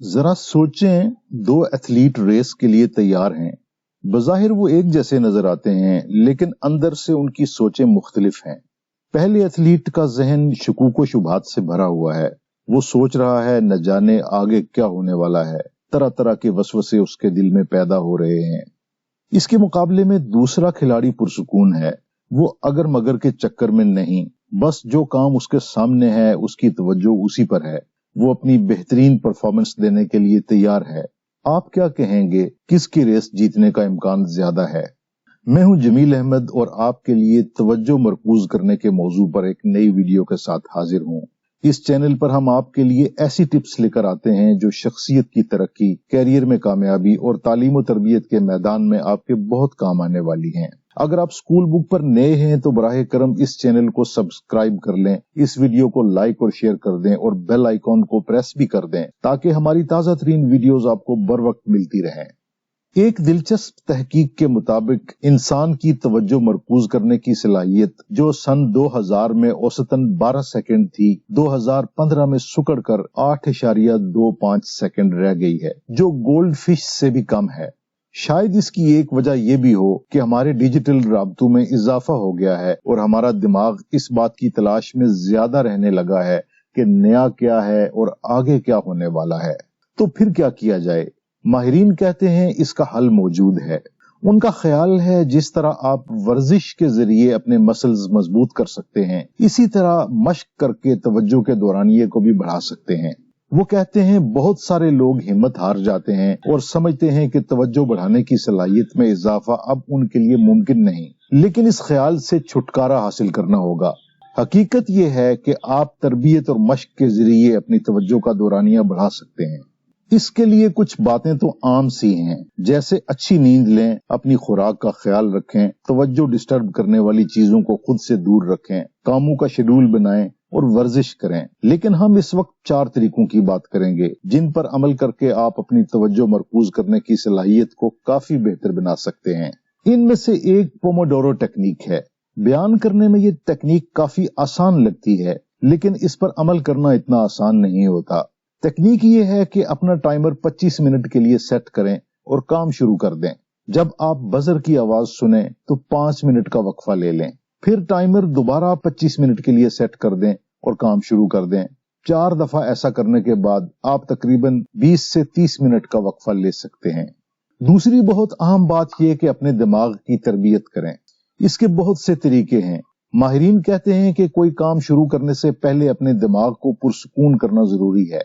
जरा सोचें, दो एथलीट रेस के लिए तैयार हैं। बज़ाहिर वो एक जैसे नजर आते हैं, लेकिन अंदर से उनकी सोचें मुख्तलिफ हैं। पहले एथलीट का जहन शकूक व शुबहात से भरा हुआ है। वो सोच रहा है न जाने आगे क्या होने वाला है। तरह तरह के वसवसे उसके दिल में पैदा हो रहे हैं। इसके मुकाबले में दूसरा खिलाड़ी पुरसुकून है। वो अगर मगर के चक्कर में नहीं, बस जो काम उसके सामने है उसकी तवज्जो उसी पर है। वो अपनी बेहतरीन परफॉर्मेंस देने के लिए तैयार है। आप क्या कहेंगे, किसकी रेस जीतने का इम्कान ज्यादा है? मैं हूं जमील अहमद और आपके लिए तवज्जो मरकूज करने के मौजू पर एक नई वीडियो के साथ हाजिर हूं। इस चैनल पर हम आपके लिए ऐसी टिप्स लेकर आते हैं जो शख्सियत की तरक्की, कैरियर में कामयाबी और तालीम और तरबियत के मैदान में आपके बहुत काम आने वाली हैं। अगर आप स्कूल बुक पर नए हैं तो बराहे करम इस चैनल को सब्सक्राइब कर लें, इस वीडियो को लाइक और शेयर कर दें और बेल आइकॉन को प्रेस भी कर दें ताकि हमारी ताजा तरीन वीडियोस आपको बर वक्त मिलती रहें। एक दिलचस्प तहकीक के मुताबिक इंसान की तवज्जो मरकूज करने की सलाहियत, जो सन 2000 में औसतन 12 सेकंड थी, 2015 में सुकड़ कर 8.25 सेकंड रह गई है, जो गोल्ड फिश से भी कम है। शायद इसकी एक वजह यह भी हो कि हमारे डिजिटल राबतों में इजाफा हो गया है और हमारा दिमाग इस बात की तलाश में ज्यादा रहने लगा है कि नया क्या है और आगे क्या होने वाला है। तो फिर क्या किया जाए? माहिरीन कहते हैं इसका हल मौजूद है। उनका ख्याल है जिस तरह आप वर्जिश के जरिए अपने मसल्स मजबूत कर सकते हैं, इसी तरह मश्क करके तवज्जो के दौरानिये को भी बढ़ा सकते हैं। वो कहते हैं बहुत सारे लोग हिम्मत हार जाते हैं और समझते हैं कि तवज्जो बढ़ाने की सलाहियत में इजाफा अब उनके लिए मुमकिन नहीं, लेकिन इस ख्याल से छुटकारा हासिल करना होगा। हकीकत ये है कि आप तरबियत और मश्क के जरिए अपनी तवज्जो का दौरानिया बढ़ा सकते हैं। इसके लिए कुछ बातें तो आम सी हैं, जैसे अच्छी नींद लें, अपनी खुराक का ख्याल रखें, तवज्जो डिस्टर्ब करने वाली चीजों को खुद से दूर रखें, कामों का शेड्यूल बनाएं और वर्जिश करें। लेकिन हम इस वक्त 4 तरीकों की बात करेंगे जिन पर अमल करके आप अपनी तवज्जो मरकूज करने की सलाहियत को काफी बेहतर बना सकते हैं। इनमें से एक पोमोडोरो टेक्निक है। बयान करने में ये टेक्निक काफी आसान लगती है, लेकिन इस पर अमल करना इतना आसान नहीं होता। टेक्निक ये है कि अपना टाइमर 25 मिनट के लिए सेट करें और काम शुरू कर दें। जब आप बजर की आवाज सुने तो 5 मिनट का वक्फा ले लें, फिर टाइमर दोबारा 25 मिनट के लिए सेट कर दें और काम शुरू कर दें। 4 दफा ऐसा करने के बाद आप तकरीबन 20 से 30 मिनट का वक्फा ले सकते हैं। दूसरी बहुत अहम बात यह कि अपने दिमाग की तरबियत करें। इसके बहुत से तरीके हैं। माहिरीन कहते हैं कि कोई काम शुरू करने से पहले अपने दिमाग को पुरसुकून करना जरूरी है।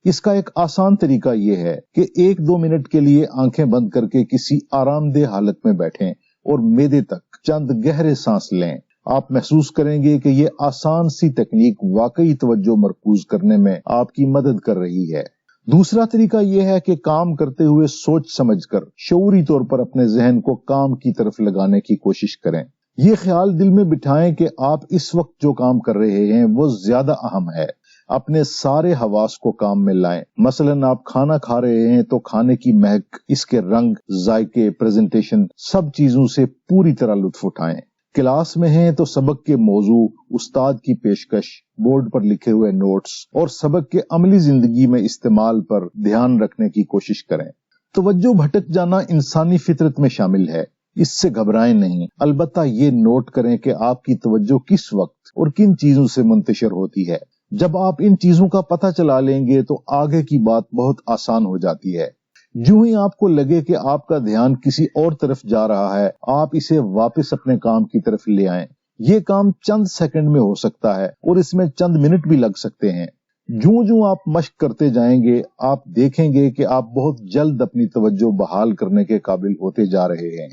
इसका एक आसान तरीका यह है कि 1-2 मिनट के लिए आंखें बंद करके किसी आरामदेह हालत में बैठें और मैदे तक चंद गहरे सांस लें। आप महसूस करेंगे कि ये आसान सी तकनीक वाकई तवज्जो मरकूज करने में आपकी मदद कर रही है। दूसरा तरीका यह है कि काम करते हुए सोच समझकर शऊरी तौर पर अपने जहन को काम की तरफ लगाने की कोशिश करें। ये ख्याल दिल में बिठाएं कि आप इस वक्त जो काम कर रहे हैं वो ज्यादा अहम है। अपने सारे हवास को काम में लाएं। मसलन आप खाना खा रहे हैं तो खाने की महक, इसके रंग, जायके, प्रेजेंटेशन, सब चीजों से पूरी तरह लुत्फ उठाएं। क्लास में हैं तो सबक के मौजू, उस्ताद की पेशकश, बोर्ड पर लिखे हुए नोट्स और सबक के अमली जिंदगी में इस्तेमाल पर ध्यान रखने की कोशिश करें। तवज्जो भटक जाना इंसानी फितरत में शामिल है, इससे घबराएं नहीं। अलबत्ता ये नोट करें कि आपकी तवज्जो किस वक्त और किन चीजों से मुंतशिर होती है। जब आप इन चीजों का पता चला लेंगे तो आगे की बात बहुत आसान हो जाती है। यूं ही आपको लगे कि आपका ध्यान किसी और तरफ जा रहा है, आप इसे वापस अपने काम की तरफ ले आएं। ये काम चंद सेकंड में हो सकता है और इसमें चंद मिनट भी लग सकते हैं। जूं आप मश्क करते जाएंगे, आप देखेंगे कि आप बहुत जल्द अपनी तवज्जो बहाल करने के काबिल होते जा रहे हैं।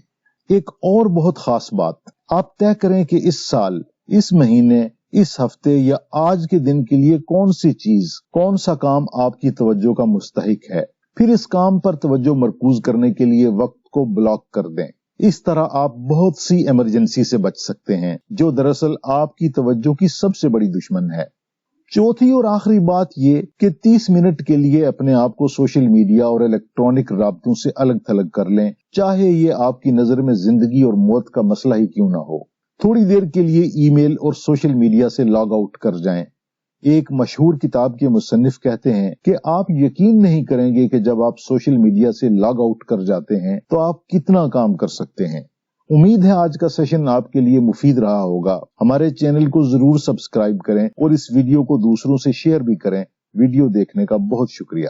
एक और बहुत खास बात, आप तय करें कि इस साल, इस महीने, इस हफ्ते या आज के दिन के लिए कौन सी चीज, कौन सा काम आपकी तवज्जो का मुस्तहिक है। फिर इस काम पर तवज्जो मरकूज करने के लिए वक्त को ब्लॉक कर दें। इस तरह आप बहुत सी इमरजेंसी से बच सकते हैं, जो दरअसल आपकी तवज्जो की सबसे बड़ी दुश्मन है। चौथी और आखिरी बात ये कि 30 मिनट के लिए अपने आप को सोशल मीडिया और इलेक्ट्रॉनिक राबतों से अलग थलग कर लें, चाहे ये आपकी नजर में जिंदगी और मौत का मसला ही क्यों ना हो। थोड़ी देर के लिए ईमेल और सोशल मीडिया से लॉग आउट कर जाएं। ایک مشہور کتاب کے مصنف کہتے ہیں کہ آپ یقین نہیں کریں گے کہ جب آپ سوشل میڈیا سے لاگ آؤٹ کر جاتے ہیں تو آپ کتنا کام کر سکتے ہیں۔ امید ہے آج کا سیشن آپ کے لیے مفید رہا ہوگا۔ ہمارے چینل کو ضرور سبسکرائب کریں اور اس ویڈیو کو دوسروں سے شیئر بھی کریں۔ ویڈیو دیکھنے کا بہت شکریہ۔